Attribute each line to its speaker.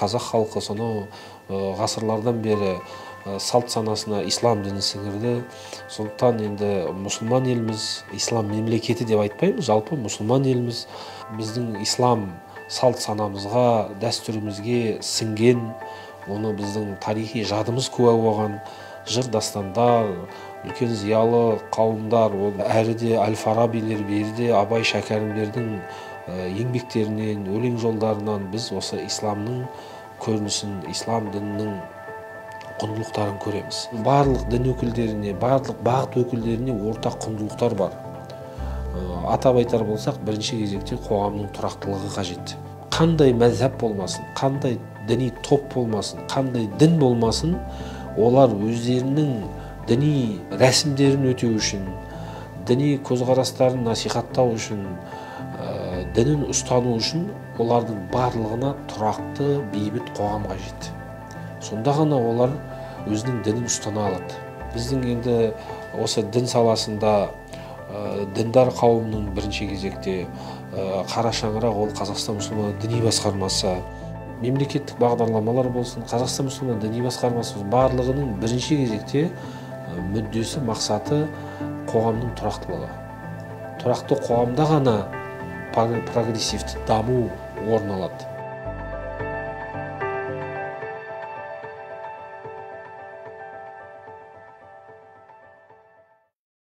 Speaker 1: қазақ халқы сонау ғасырлардан бері салт санасына ислам дінін сіңірді. Сондықтан енді мұсылман елміз, ислам мемлекеті деп айтпаймыз, жалпы мұсылман елміз. Біздің ислам салт санамызға, дәстүрімізге сіңген, оны біздің тарихи жадымыз куә болған жыр дастандар, үлкен зиялы қауымдар, әрі де Әл-Фарабилер, бері де Абай Шәкәрімдердің еңбектерінен, өлең жолдарынан біз осы исламның көрінісін, ислам дінінің құндылықтарын көреміз. Барлық дін өкілдеріне, барлық бағыт өкілдеріне ортақ құндылықтар бар. Атап айтар болсақ, бірінші кезекте қоғамның тұрақтылығы қажет. Қандай мәзһаб болмасын, қандай діни топ болмасын, қандай дін болмасын, олар өздерінің діни рәсімдерін өтеу үшін, діни көзқарастарын насихаттау үшін, дінін ұстану үшін олардың барлығына тұрақты, бейбіт қоғам қажет. Сонда ғана олар өзінің дінін ұстана алады. Біздің енді осы дін саласында діндар қауымның бірінші кезекте қара шаңырақ ол Қазақстан мұсылман діни басқармасы, мемлекеттік бағдарламалар болсын, Қазақстан мұсылман діни басқармасы барлығының бірінші кезекте мүддесі, мақсаты қоғамның тұрақтылығы. Тұрақты қоғамда ғана прогрессивті даму орын алады.